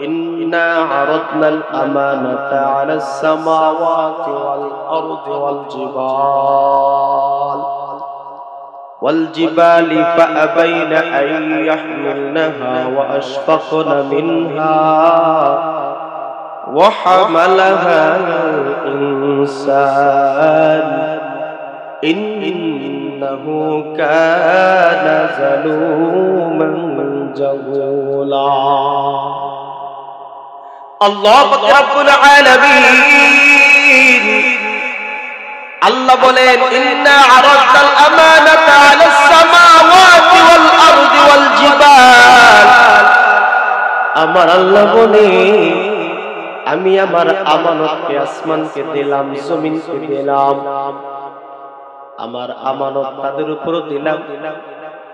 ইন্না আরাদনাল আমানাতা আলাস সামাওয়াতি ওয়াল আরদি ওয়াল জিবালি ফাআবাইনা আন ইয়াহমিলনাহা ওয়া আশফাকনা মিনহা ওয়া হামালাহাল ইনসান ইন্নাহু কানা যালুমান জাহুলা। আল্লাহ রাব্বুল আলামিন আল্লাহ বলেন, ইন্না আরাদনাল আমানাতা আলাস সামাওয়াতি ওয়াল আরদি ওয়াল জিবাল। আমার আল্লাহ বলে, আমি আমার আমানতকে আসমানকে দিলাম, জমিনকে দিলাম, আমার আমানত তাদের উপর দিলাম,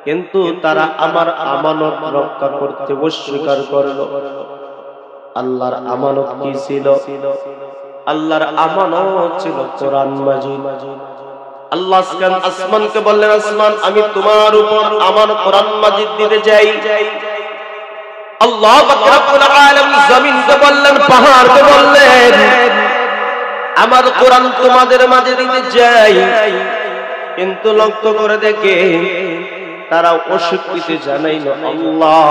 কিন্তু তারা আমার আমানত রক্ষা করতে অস্বীকার করল। আল্লাহর আমানত কি ছিল? আল্লাহর আমানত ছিল কোরআন মাজিদ। আল্লাহ আসমানকে বললেন, আসমান আমি তোমার উপর আমার কোরআন মাজিদ দিতে চাই। আল্লাহ রাব্বুল আলামিন জমিনকে বললেন, পাহাড়কে বললেন, আমার কোরআন তোমাদের মাঝে দিতে চাই। কিন্তু লক্ষ্য করে দেখে তারা অস্বীকৃতি জানাইল, আল্লাহ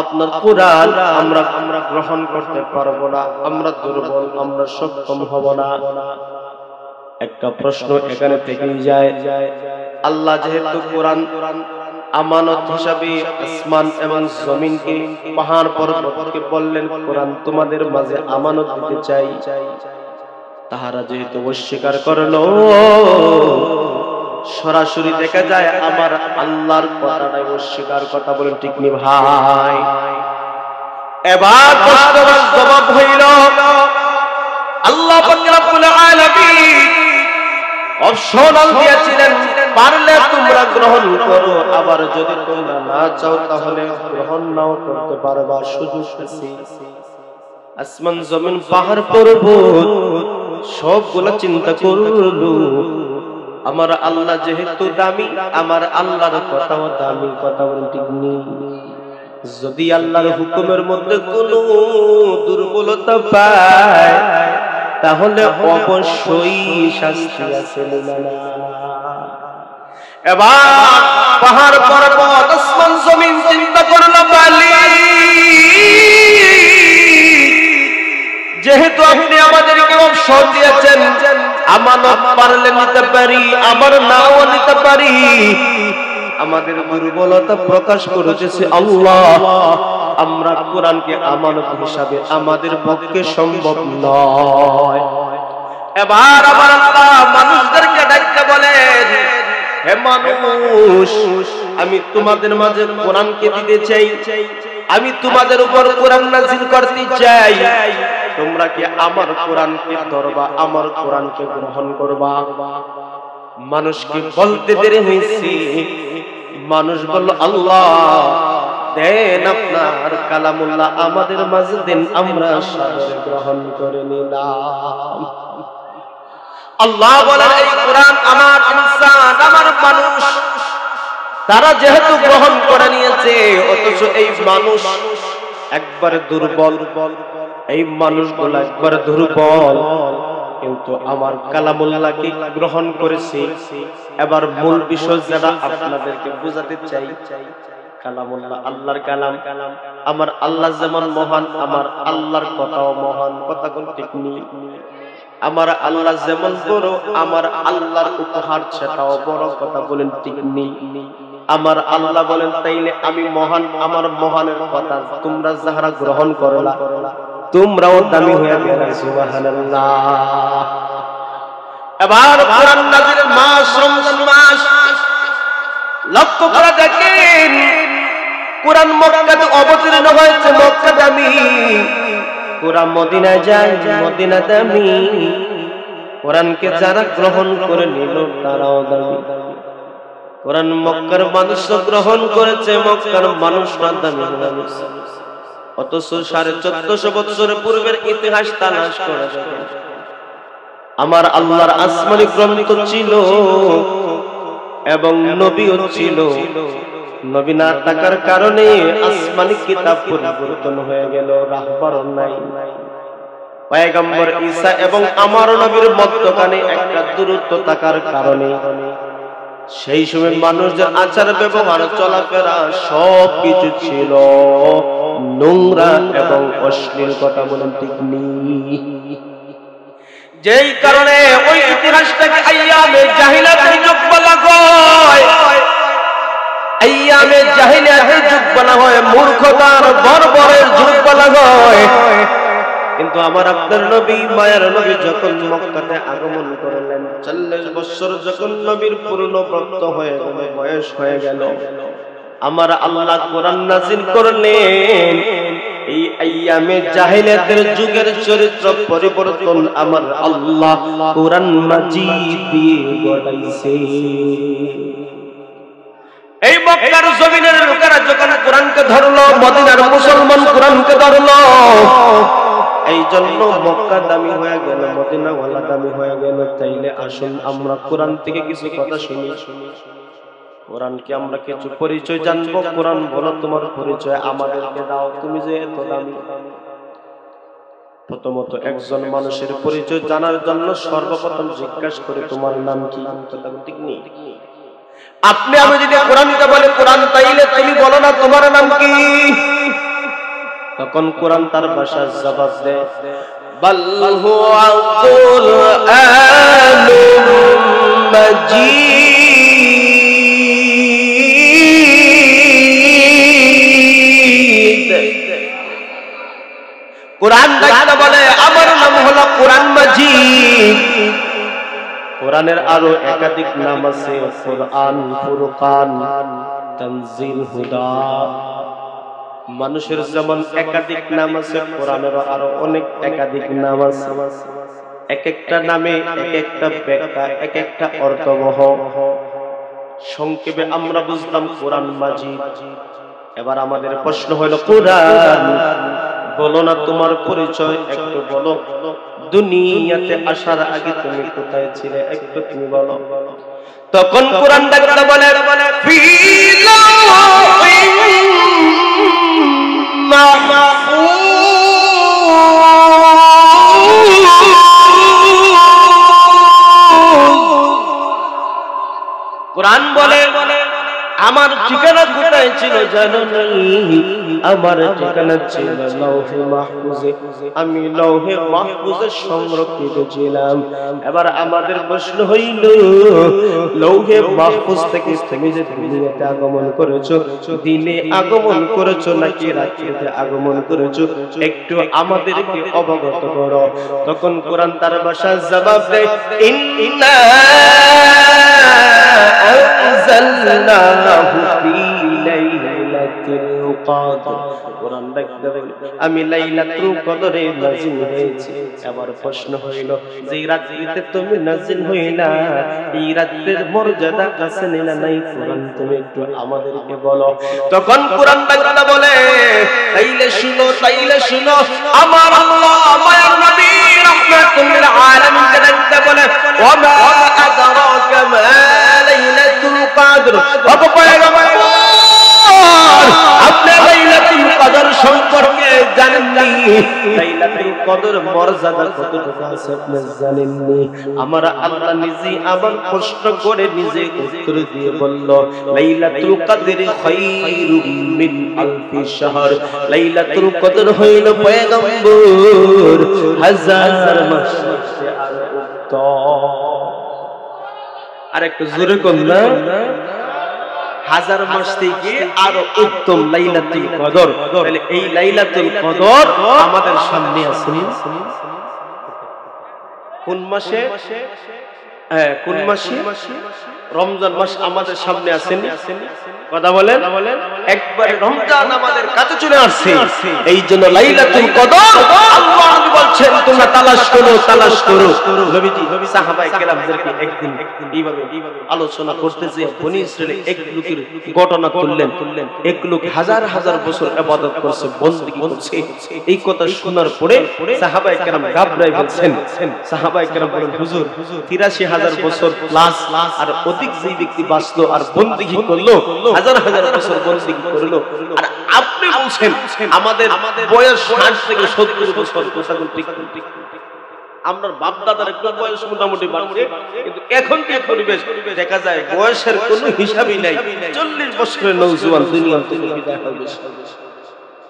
আপনার কোরআন আমরা গ্রহণ করতে পারবো না, আমরা দুর্বল, আমরা সক্ষম হব না। একটা প্রশ্ন এখানে থেকেই যায়, আল্লাহ যেহেতু কোরআন আমানত হিসাবে আসমান এবং জমিনকে, পাহাড় পর্বতকে বললেন কোরআন তোমাদের মাঝে আমানত দিতে চাই, তাহারা যেহেতু অস্বীকার করলো, সরাসরি দেখা যায় আমার আল্লাহর কথাটাই অস্বীকার। কথা বলেন ঠিক নি ভাই? এবার প্রশ্নের জবাব হইল, আল্লাহ পাক রব্বুল আলামিন অপশনাল দিয়েছিলেন, পারলে তোমরা গ্রহণ করো, আবার যদি তোমরা না চাও তাহলে গ্রহণ নাও করতে পারবা, সুযোগ আছে। আসমান জমিন পাহাড় পর্বত সবগুলা চিন্তা করলো, আমার আল্লাহ যেহেতু দামি, আমার আল্লাহর কথাও দামি। কথা বলেন ঠিক নেই? যদি আল্লাহর হুকুমের মধ্যে কোনো দুর্বলতা পায় তাহলে অবশ্যই শাস্তি আছে। এবার পাহাড় পর্বত আসমান জমিন চিন্তা করলো, যেহেতু আপনি আমাদেরকে অবসর দিয়েছেন, আমানত পারলে নিতে পারি, আবার নাও নিতে পারি, আমাদের দুর্বলতা প্রকাশ করেছে আল্লাহ, আমরা কোরআনকে আমানত হিসাবে আমাদের পক্ষে সম্ভব নয়। এবার আমার আল্লাহ মানুষদেরকে ডাকতে বলেন, হে মানুষ, আমি তোমাদের মাঝে কোরআনকে দিতে চাই, আমি তোমাদের উপর কোরআন নাযিল করতে চাই, তোমরা কি আমার কোরআনকে ধরবা, আমার কোরআনকে গ্রহণ করবা? মানুষকে বলতে দেরি হয়েছে, মানুষ বলল, আল্লাহ দেন আপনার কালামুল্লাহ আমাদের মাঝে দেন, আমরা সাদরে গ্রহণ করে নিলাম। আল্লাহ বলেন, এই কোরআন আমার ইনসান, আমার মানুষ, তারা যেহেতু গ্রহণ করে নিয়েছে, অথচ এই মানুষ একবারে দুর্বল, এই মানুষগুলো একবারে দুর্বল, কিন্তু আমার কালামুল্লাহকে গ্রহণ করেছে। এবার মূল বিষয় যেটা আপনাদেরকে বোঝাতে চাই, কালামুল্লাহ আল্লাহর কালাম, আমার আল্লাহ যেমন মহান, আমার আল্লাহর কথাও মহান। কথা কোন ঠিক নেই? আমার আল্লাহ যেমন বড়, আমার আল্লাহর উপহার সেটাও বড়। কথা বলেন ঠিক নেই? আমার আল্লাহ বলেন, তাইলে আমি মহান, আমার মহানের কথা তোমরা যাহারা গ্রহণ করলা, তোমরাও দামি হয়ে গেলে। সুবহানাল্লাহ। এবার কোরআন নাযিলের মাস রমজান মাস, লক্ষ্য করে দেখেন কোরআন মক্কাতে অবতীর্ণ হয়েছে, মক্কা দামি, কোরআন মদিনায় যায়, মদিনা দামি, কোরআনকে যারা গ্রহণ করে নিল তারাও দামি। কোরআন মক্কার মানুষ গ্রহণ করেছে, মক্কার মানুষরা দামি মানুষ। অথচ 1450 বছর পূর্বের ইতিহাস তালাশ করে দেখেন, আমার আল্লাহর আসমানি গ্রন্থ ছিল এবং নবীও ছিল, নবী না থাকার কারণে আসমানি কিতাব পরিবর্তন হয়ে গেল, রাহবার নাই। পয়গম্বর ঈসা এবং আমার নবীর মধ্যখানে একটা দূরত্ব থাকার কারণে সেই সময় মানুষদের আচার ব্যবহার চলাফেরা সবকিছু ছিল নোংরা এবং অশ্লীল। কথা বলেন ঠিক নেই? যেই কারণে ওই ইতিহাসটাকে আইয়ামে জাহিলিয়াতের যুগ বলা হয়, আইয়ামে জাহিলিয়াতের যুগ বলা হয়, মূর্খতার বর্বরের যুগ বলা হয়। কিন্তু আমার আপনার নবী মায়ের নবী যখন মক্কাতে আগমন করলেন, 40 বছর যখন নবীর পূর্ণপ্রাপ্ত হয়ে গেল, বয়স হয়ে গেল, আমার আল্লাহ কোরআন নাযিল করলেন। এই আইয়ামে জাহিলিয়াতের যুগের চরিত্র পরিবর্তন আমার আল্লাহ কোরআন মাজিদ দিয়ে ঘটাইছে। এই মক্কার জমিনের লোকেরা যখন কোরআনকে ধরলো, মদিনার মুসলমান কোরআনকে ধরলো, এই জন্য মক্কা দামি হয়ে গেল, মদিনা ওয়ালা দামি হয়ে গেল। তাইলে আসুন আমরা কোরআন থেকে কিছু কথা শুনি। কোরআনকে আমরা কিছু পরিচয় জানবো। কোরআন বলো তোমার পরিচয় আমাদেরকে দাও, তুমি যে এত দামি। প্রথমত একজন মানুষের পরিচয় জানার জন্য সর্বপ্রথম জিজ্ঞাসা করে তোমার নাম কি? ঠিক নেই? আপনি আমি যদি কোরআনকে বলে কোরআন, তাইলে তুমি বলো না তোমার নাম কি? তখন কোরআন তার ভাষায় জবাব দেয়, বাল হুয়া কুরআনুম মাজিদ। কোরআন ডাকতে বলে আমার নাম হলো কোরআন মাজিদ। কোরআনের আরো একাধিক নাম আছে, কোরআন, ফুরকান, তানজিল, হুদা। মানুষের যেমন একাধিক নাম আছে, কোরআনেরও আরো অনেক একাধিক নাম আছে। এক একটা নামে এক একটা ব্যাখ্যা, এক একটা অর্থবহ। সংক্ষেপে আমরা বুঝলাম কোরআন মাজিদ। এবার আমাদের প্রশ্ন হলো, কোরআন বলো না তোমার পরিচয়, একটু বলো। দুনিয়াতে আসার আগে তুমি কোথায় ছিলে, একটু তুমি বলো। তখন কোরআন ডাকতে বলে, কোরআন বলে আমার ঠিকানা কোথায় ছিল জানো না? আমার ঠিকানা ছিল লৌহে মাহফুজে। আমি লৌহে মাহফুজে সংরক্ষিত ছিলাম। এবার আমাদের প্রশ্ন হইল, লৌহে মাহফুজ থেকে তুমি যে দুনিয়াতে আগমন করেছো, দিনে আগমন করেছো নাকি রাত্রিতে আগমন করেছো, একটু আমাদেরকে অবগত করো। তখন কোরআন তার ভাষায় জবাব দেয়, ইন্না আনজালনাহু ফি লাইলাতিল কদর। কোরআন ডাকতে বলে আমি লাইলাতুল কদরে নাযিল হয়েছি। এবার প্রশ্ন হইল, যে রাত্রিতে তুমি নাযিল হইলা, এই রাতের মর্যাদা আছে না নাই? কোরআন তুমি একটু আমাদেরকে বলো। তখন কোরআন ডাকতে বলে, তাইলে শুনো, আমার আল্লাহ মায়ার নবী রাহমাতুল লিল আলামিন ডাকতে বলে, ওয়া মা আদরাকা মা লাইলাতুল কদর। ও পয়গম্বর, আপনি লাইলাতুল কদর সম্পর্কে জানেননি? লাইলাতুল কদর মর্যাদা কতটুকু আছে আপনি জানেননি? আমার আল্লাহ নিজে আবার প্রশ্ন করে নিজে উত্তর দিয়ে বলল, লাইলাতুল কদর খায়রুম মিন আলফি শাহর। লাইলাতুল কদর হইল পয়গম্বর হাজার মাস চেয়ে আরো উত্তম। আর একটু জোরে কোন না, হাজার মাস থেকে আরো উত্তম লাইলাতুল কদর। তাহলে এই লাইলাতুল কদর আমাদের সামনে আছে কোন মাসে? কোন মাসে? রমজান মাস আমাদের সামনে আসেনি? কথা বলেন। একবার রমজান আমাদের কাছে চলে আসছে। এই জন্য লাইলাতুল কদর আল্লাহ বলছেন তোমরা তালাশ করো নবীজি সাহাবায়ে কেরামদেরকে একদিন এইভাবে আলোচনা করতেছে বনি ইসরাইলের এক লোকের ঘটনা করলেন এক লোক হাজার হাজার বছর ইবাদত করছে বندگی করছে এই কথা শোনার পরে সাহাবায়ে কেরাম ঘাবড়ে গেলেন সাহাবায়ে কেরাম বলেন হুজুর ৮৩,০০০ বছর প্লাস আর অধিক যে ব্যক্তি বাঁচলো আর বندگی করলো হাজার হাজার বছর বندگی করলো আর আপনি বলছেন আমাদের বয়স ৬০ থেকে ৭০ বছর কথাগুলো ঠিক আমরার বাপ দাদার একটু বয়স মোটামুটি বাড়ছে কিন্তু এখন কি পরিবেশ দেখা যায় বয়সের কোনো হিসাবই নাই ৪০ বছরের নওজোয়ান দুনিয়া থেকে বিদায় হবে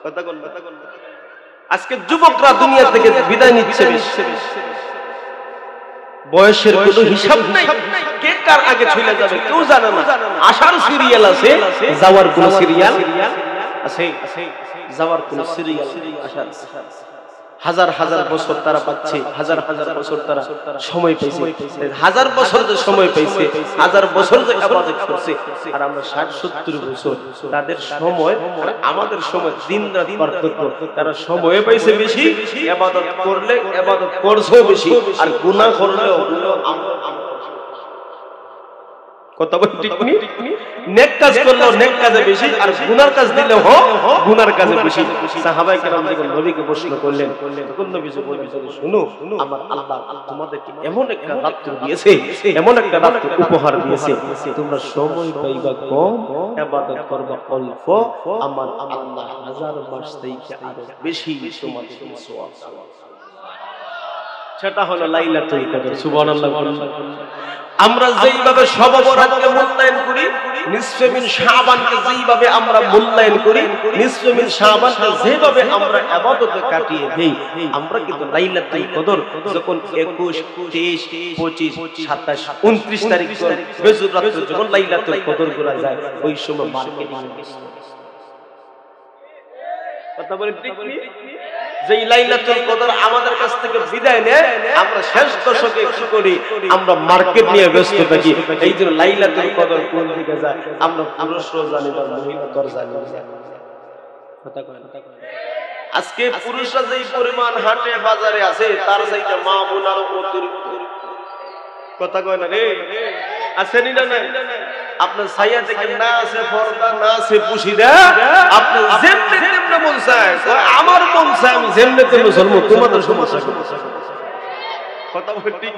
কথা কোন আজকে যুবকরা দুনিয়া থেকে বিদায় নিচ্ছে বয়সের কোনো হিসাব নাই কে কার আগে চলে যাবে কেউ জানে না আসার সিরিয়াল আছে যাওয়ার কোন সিরিয়াল আছে যাওয়ার কোন সিরিয়াল আসার হাজার হাজার বছর তারা পাচ্ছে হাজার হাজার বছর তারা সময় পাইছে হাজার বছর যে সময় পাইছে হাজার বছর যে ইবাদত করছে আর আমরা ৬০-৭০ বছর তাদের সময় আর আমাদের সময় দিন রাত পার্থক্য তারা সময় পাইছে বেশি ইবাদত করলে ইবাদত করছেও বেশি আর গুনাহ করলেও কথা বল ঠিক নি নেক কাজ করলেও নেক কাজে বেশি আর গুনার কাজ দিলেও গুনার কাজে বেশি সাহাবায়ে কেরাম যখন নবীকে প্রশ্ন করলেন তখন নবী বললেন শুনো আমার আল্লাহ তোমাদেরকে এমন একটা রাত্রি দিয়েছে এমন একটা রাত্রি উপহার দিয়েছে তোমরা সময় পাইবা কম ইবাদত করবা অল্প আমার আল্লাহ হাজার মাস থেকে আরো বেশি তোমাদের সওয়াব সেটা হলো লাইলাতুল কদর সুবহানাল্লাহ আমরা যেইভাবে শবে বরাতকে মূল্যায়ন করি নিসফে মিন শাবানকে যেইভাবে আমরা মূল্যায়ন করি নিসফে মিন শাবানকে যেভাবে আমরা ইবাদতে কাটিয়ে দেই আমরা কিন্তু লাইলাতুল কদর যখন 21 23 25 27 29 তারিখ বেজুর রাত যখন লাইলাতুল কদর করা যায় ওই সময় মার্কেটিং কথা বলেন ঠিক কি যেই লাইলাতুল কদর আমাদের কাছ থেকে বিদায় নেয় আমরা শেষ দশকে কি করি আমরা মার্কেট নিয়ে ব্যস্ত থাকি এইজন্য লাইলাতুল কদর কোন দিকে যায় আমরা পুরুষও জানি না মহিলাও জানি না কথা কয় আজকে পুরুষরা যেই পরিমাণ হাটে বাজারে আছে তার চাইতে মা বোনারও অতিরিক্ত কথা কয় না রে আসেনি না আপনার ছায়া থেকে না আছে পর্দা না আছে পুশিদা আপনি যেমনে তেমনে মন চায় আমার মন চায় আমি যেমনে তেমনে চলব তোমাদের সমস্যা কথা বল ঠিক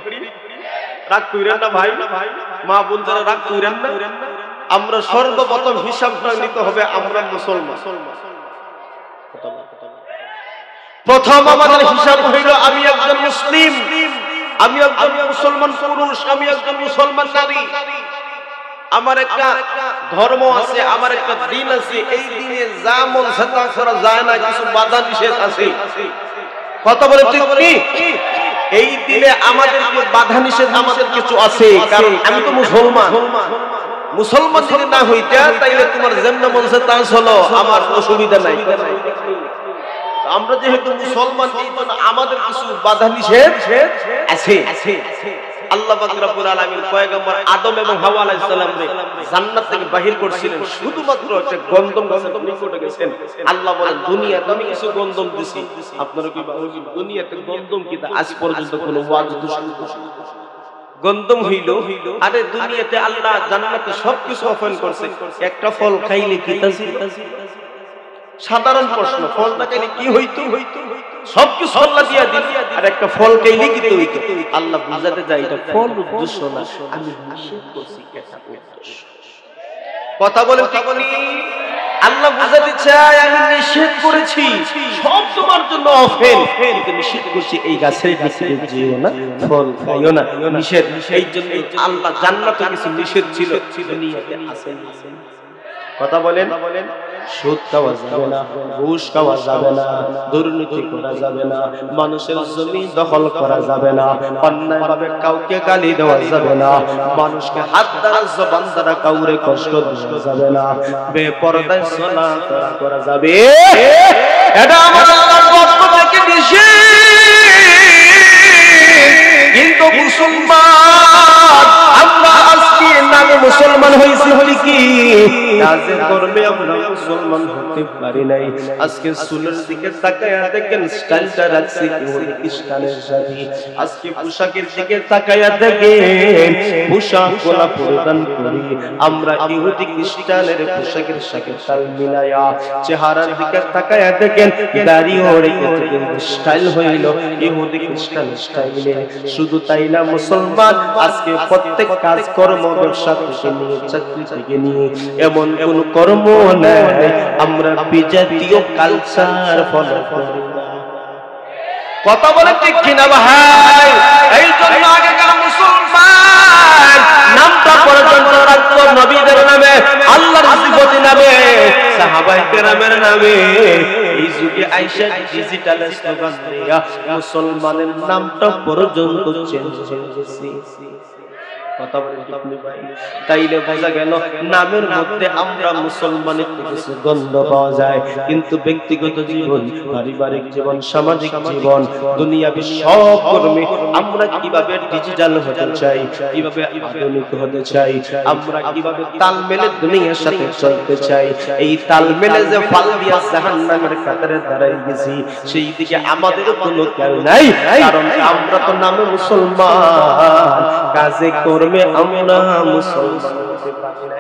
রাগ কইরেন না ভাই মা বোন যারা রাগ কইরেন না আমরা সর্বপ্রথম হিসাবটা নিতে হবে আমরা মুসলমান প্রথম আমাদের হিসাব হইল আমি একজন মুসলিম আমি একজন মুসলমান পুরুষ আমি একজন মুসলমান নারী আমার একটা ধর্ম আছে আমার একটা দিন আছে এই দিনে যা মন চায় করা যায় না কিছু বাধা নিষেধ আছে কথা বলে ঠিক কি এই দিনে আমাদের কি বাধা নিষেধ আমাদের কিছু আছে কারণ আমি তো মুসলমান যদি না হইতা তাইলে তোমার যেমন মন চায় তা চলো আমার অসুবিধা নাই আমরা যেহেতু মুসলমান এই জন্য আমাদের কিছু বাধা নিষেধ আছে আল্লাহ পাক রব্বুল আলামিন পয়গম্বর আদম এবং হাওয়া আলাইহিস সালামকে জান্নাত থেকে বাহির করেছিলেন শুধুমাত্র একটা গন্ধম গাছের নিকটে গেছেন আল্লাহ বলেন দুনিয়াতে আমি কিছু গন্ধম দিছি আপনারা কি দুনিয়াতে গন্ধম কি আজ পর্যন্ত কোনো ওয়াজ গন্ধম হইল আরে দুনিয়াতে আল্লাহ জান্নাতে সবকিছু ওপেন করছে একটা ফল খাইলে কি তাসির সাধারণ প্রশ্ন ফলটা খাইলে কি হইতো সবকিছু আল্লাহ দিয়া দিল আর একটা ফল খাইলে কি হইতো আল্লাহ বুঝাতে যায় এটা ফল উদ্দেশ্য না আমি নিষেধ করছি এটা উদ্দেশ্য কথা বলেন ঠিক কি আল্লাহ বুঝাতে চায় আমি নিষেধ করেছি সব তোমার জন্য ওপেন কিন্তু নিষেধ করছি এই গাছের নিচে যেও না ফল খাইও না নিষেধ এই জন্য আল্লাহ জান্নাতে কিছু নিষেধ ছিল দুনিয়াতে আছে কথা বলেন সুদ খাওয়া যাবে না ঘুষ খাওয়া যাবে না দুর্নীতি করা যাবে না মানুষের জমি দখল করা যাবে না অন্যায়ভাবে কাউকে গালি দেওয়া যাবে না মানুষকে হাত দ্বারা জবান দ্বারা কাউরে কষ্ট দেওয়া যাবে না বেপরদায় চলাফেরা করা যাবে এটা আমার আল্লাহর পক্ষ থেকে নিষেধ কিন্তু মুসলমান আমরা আজকে নামে মুসলমান হইছি কি কাজে করবে আমরা মুসলমান হতে পারি নাই। আজকে চুলের দিকে তাকায়া দেখেন স্টাইলটা রাখছি ইহুদি খ্রিস্টানের সাথে। আজকে পোশাকের দিকে তাকায়া দেখেন পোশাক গোলা পরিধান করি আমরা ইহুদি খ্রিস্টানের পোশাকের সাথে তাল মিলায়া। চেহারার দিকে তাকায়া দেখেন দাড়ি ওড়ে স্টাইল হইল ইহুদি খ্রিস্টান স্টাইলে। শুধু তাই না মুসলমান, আজকে প্রত্যেক কাজ কর্ম ব্যবসা থেকে নিয়ে চাকরি থেকে নিয়ে এমন কোন কর্ম নাই আমরা বিজাতীয় কালচার ফলো করি না। কথা বলে ঠিক কিনা ভাই? এই জন্য আগেকার মুসলমান নামটা পর্যন্ত রাখতো নবীদের নামে, আল্লাহর সিফতি নামে, সাহাবায়ে কেরামের নামে। এই যুগে আইসা ডিজিটাল স্লোগান দিয়া মুসলমানের নামটা পর্যন্ত চেঞ্জ হয়ে গেছে। কথা বলে ঠিক না ভাই? তাইলে বোঝা গেল নামের মধ্যে আমরা মুসলমানের কিছু গন্ধ পাওয়া যায়, কিন্তু ব্যক্তিগত জীবন, পারিবারিক জীবন, সামাজিক জীবন, দুনিয়াবি সব কর্মে আমরা কিভাবে ডিজিটাল হতে চাই, কিভাবে আধুনিক হতে চাই, আমরা কিভাবে তাল মেলে দুনিয়ার সাথে চলতে চাই, এই তাল মেলে যে ফাল দিয়া জাহান্নামের কাতারে দাঁড়াই গেছি সেই দিকে আমাদের কোনো খেয়াল নাই। কারণ আমরা তো নামে মুসলমান, কাজে কর্মে আমরা মুসলমান হতে পারি না।